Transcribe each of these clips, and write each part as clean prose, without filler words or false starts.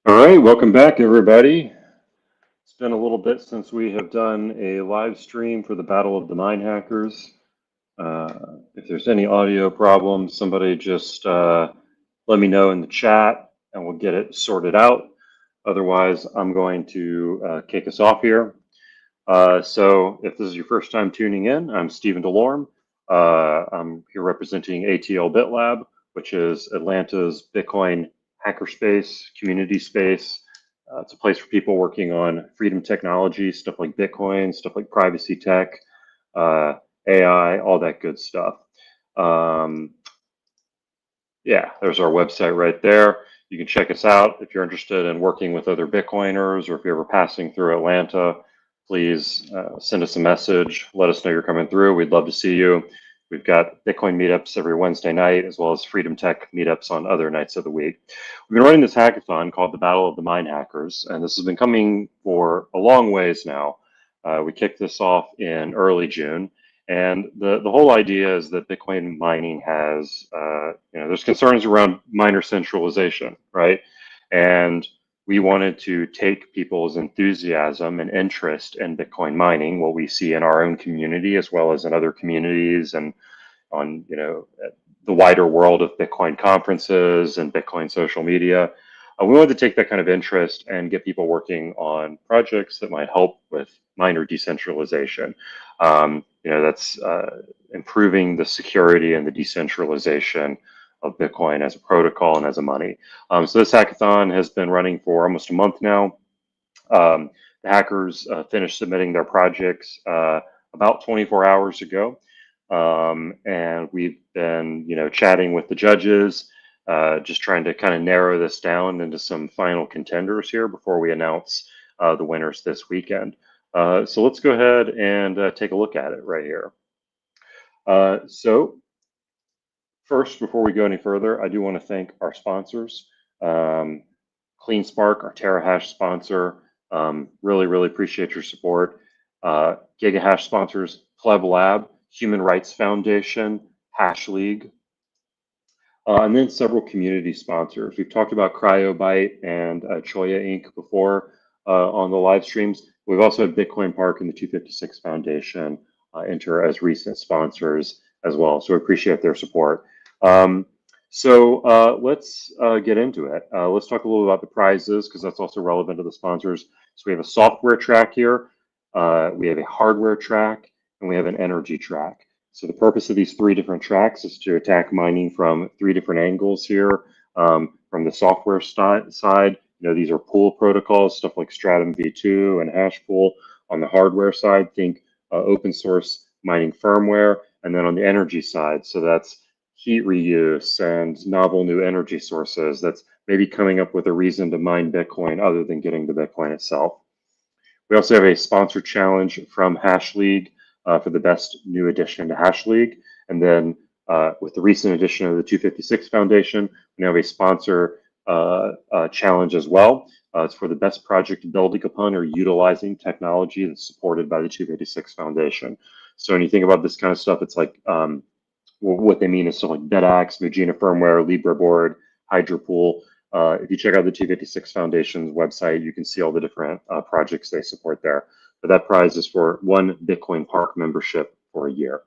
All right, welcome back, everybody. It's been a little bit since we have done a live stream for the Battle of the Mine Hackers. If there's any audio problems, somebody just let me know in the chat and we'll get it sorted out. Otherwise, I'm going to kick us off here. So if this is your first time tuning in, I'm Stephen DeLorme. I'm here representing ATL BitLab, which is Atlanta's Bitcoin hackerspace, community space. It's a place for people working on freedom technology, stuff like Bitcoin, stuff like privacy tech, uh, AI, all that good stuff. Um, yeah, there's our website right there. You can check us out if you're interested in working with other Bitcoiners, or if you're ever passing through Atlanta, please send us a message. Let us know you're coming through. We'd love to see you. We've got Bitcoin meetups every Wednesday night, as well as Freedom Tech meetups on other nights of the week. We've been running this hackathon called the Battle of the Mine Hackers, and this has been coming for a long ways now. We kicked this off in early June. And the whole idea is that Bitcoin mining has, there's concerns around miner centralization, right? And we wanted to take people's enthusiasm and interest in Bitcoin mining, what we see in our own community as well as in other communities and on, the wider world of Bitcoin conferences and Bitcoin social media. We wanted to take that kind of interest and get people working on projects that might help with miner decentralization. That's improving the security and the decentralization of Bitcoin as a protocol and as a money. So this hackathon has been running for almost a month now. The hackers finished submitting their projects about 24 hours ago. And we've been, chatting with the judges, just trying to kind of narrow this down into some final contenders here before we announce the winners this weekend. So let's go ahead and take a look at it right here. So first, before we go any further, I do want to thank our sponsors. CleanSpark, our TeraHash sponsor. Really, really appreciate your support. GigaHash sponsors Pleb Lab, Human Rights Foundation, Hash League, and then several community sponsors. We've talked about CryoByte and Choya Inc. before on the live streams. We've also had Bitcoin Park and the 256 Foundation enter as recent sponsors as well. So we appreciate their support. Let's get into it. Let's talk a little about the prizes because that's also relevant to the sponsors. So we have a software track here, we have a hardware track, and we have an energy track. So the purpose of these three different tracks is to attack mining from three different angles here. From the software side, these are pool protocols, stuff like Stratum v2 and Hashpool. On the hardware side, think open source mining firmware. And then on the energy side, so that's heat reuse and novel new energy sources. That's maybe coming up with a reason to mine Bitcoin other than getting the Bitcoin itself. We also have a sponsored challenge from Hash League for the best new addition to Hash League. And then with the recent addition of the 256 Foundation, we have a sponsor challenge as well. It's for the best project building upon or utilizing technology that's supported by the 256 Foundation. So when you think about this kind of stuff, it's like what they mean is stuff like BitAxe, Mugina firmware, Libra board, Hydropool. If you check out the 256 Foundation's website, you can see all the different projects they support there. But that prize is for one Bitcoin Park membership for a year.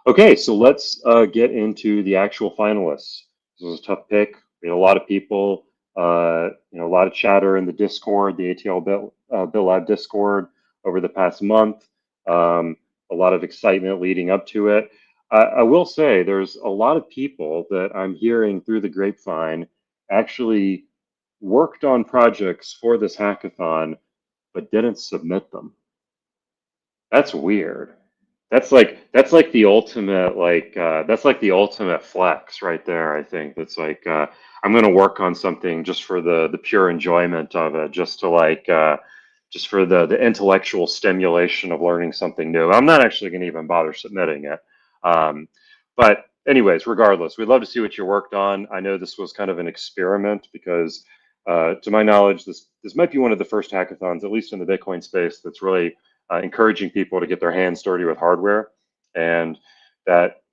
Okay, so let's get into the actual finalists. This was a tough pick. We had a lot of people, a lot of chatter in the Discord, the ATL BitLab Discord over the past month. A lot of excitement leading up to it. I will say there's a lot of people that I'm hearing through the grapevine actually worked on projects for this hackathon, but didn't submit them. That's weird. That's like the ultimate that's like the ultimate flex right there. I think that's like I'm gonna work on something just for the pure enjoyment of it, just for the intellectual stimulation of learning something new. I'm not actually gonna even bother submitting it. But anyways, regardless, we'd love to see what you worked on. I know this was kind of an experiment because, to my knowledge, this might be one of the first hackathons, at least in the Bitcoin space, that's really encouraging people to get their hands dirty with hardware, and that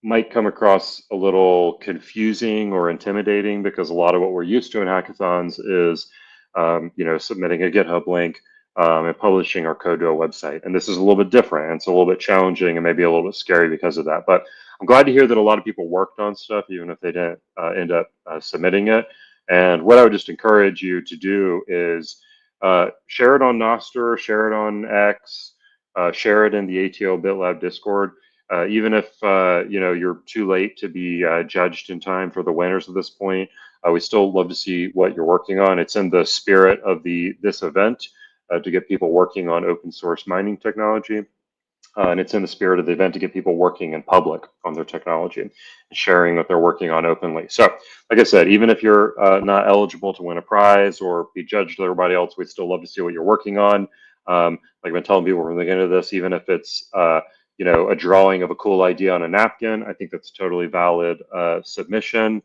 might come across a little confusing or intimidating because a lot of what we're used to in hackathons is, submitting a GitHub link and publishing our code to a website. And this is a little bit different. And it's a little bit challenging and maybe a little bit scary because of that. But I'm glad to hear that a lot of people worked on stuff, even if they didn't end up submitting it. And what I would just encourage you to do is share it on Nostr, share it on X, share it in the ATL BitLab Discord. Even if you're too late to be judged in time for the winners at this point, we still love to see what you're working on. It's in the spirit of this event to get people working on open source mining technology. And it's in the spirit of the event to get people working in public on their technology and sharing what they're working on openly. So, like I said, even if you're not eligible to win a prize or be judged with everybody else, we'd still love to see what you're working on. Like I've been telling people from the beginning of this, even if it's a drawing of a cool idea on a napkin, I think that's a totally valid submission.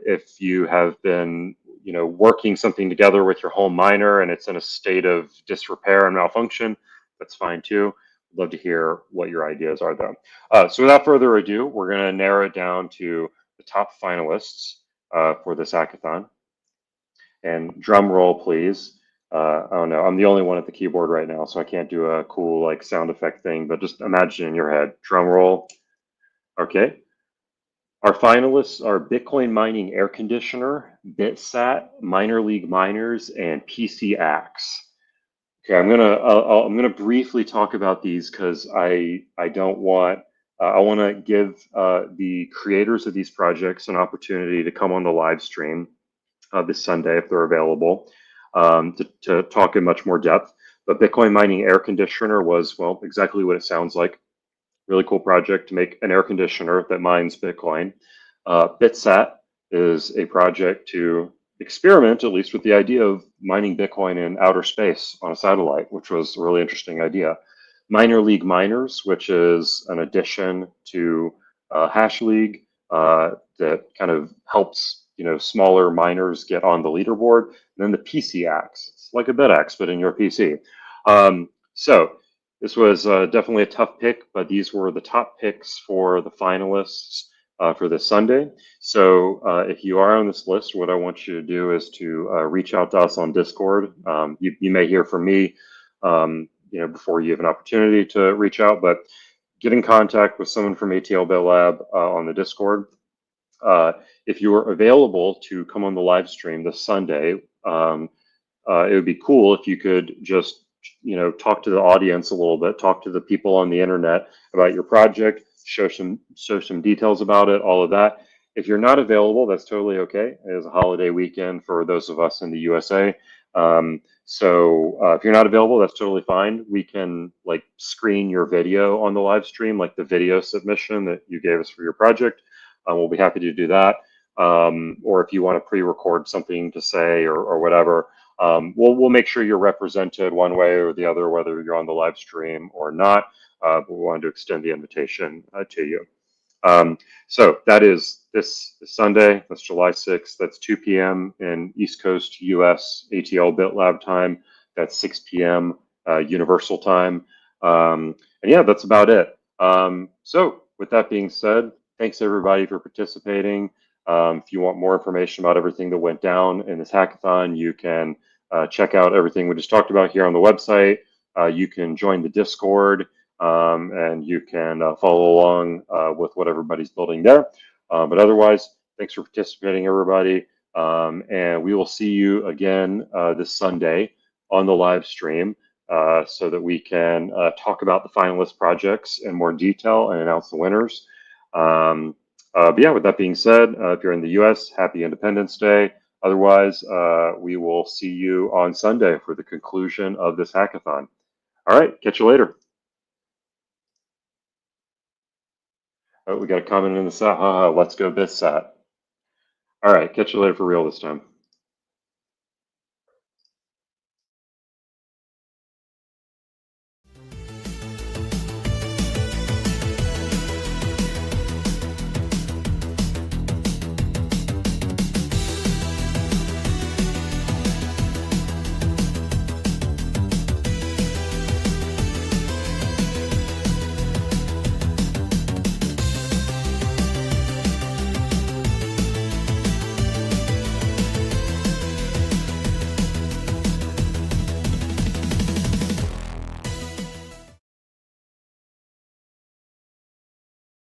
If you have been working something together with your home miner and it's in a state of disrepair and malfunction, that's fine too. Love to hear what your ideas are though. So without further ado, we're going to narrow it down to the top finalists for this hackathon. And drum roll, please. I don't know. I'm the only one at the keyboard right now, so I can't do a cool like sound effect thing, but just imagine in your head, drum roll. Okay. Our finalists are Bitcoin mining air conditioner, BitSat, minor league miners, and PC Axe. Okay, I'm gonna briefly talk about these because I don't want I want to give the creators of these projects an opportunity to come on the live stream this Sunday if they're available to talk in much more depth. But Bitcoin mining air conditioner was, well, exactly what it sounds like. Really cool project to make an air conditioner that mines Bitcoin. BitSat is a project to experiment, at least with the idea of mining Bitcoin in outer space on a satellite, which was a really interesting idea. Minor League Miners, which is an addition to Hash League that kind of helps smaller miners get on the leaderboard. And then the PC Axe, it's like a BitAxe, but in your PC. So this was definitely a tough pick, but these were the top picks for the finalists for this Sunday. So if you are on this list, what I want you to do is to reach out to us on Discord. You may hear from me, before you have an opportunity to reach out, but get in contact with someone from ATL BitLab on the Discord. If you are available to come on the live stream this Sunday, it would be cool if you could just talk to the audience a little bit, talk to the people on the internet about your project, show some details about it, all of that. If you're not available, that's totally okay. It is a holiday weekend for those of us in the USA. So if you're not available, that's totally fine. We can like screen your video on the live stream, like the video submission that you gave us for your project. We'll be happy to do that. Or if you want to pre-record something to say or whatever, we'll make sure you're represented one way or the other, whether you're on the live stream or not. But we wanted to extend the invitation to you. So that is this Sunday. That's July 6th. That's 2 p.m. in East Coast US ATL BitLab time. That's 6 p.m. Universal time. And yeah, that's about it. So with that being said, thanks everybody for participating. If you want more information about everything that went down in this hackathon, you can check out everything we just talked about here on the website. You can join the Discord and you can follow along with what everybody's building there. But otherwise, thanks for participating, everybody. And we will see you again this Sunday on the live stream so that we can talk about the finalist projects in more detail and announce the winners. But yeah, with that being said, if you're in the US, happy Independence Day. Otherwise, we will see you on Sunday for the conclusion of this hackathon. All right, catch you later. Oh, we got a comment in the chat. Let's go BitSat. All right, catch you later for real this time.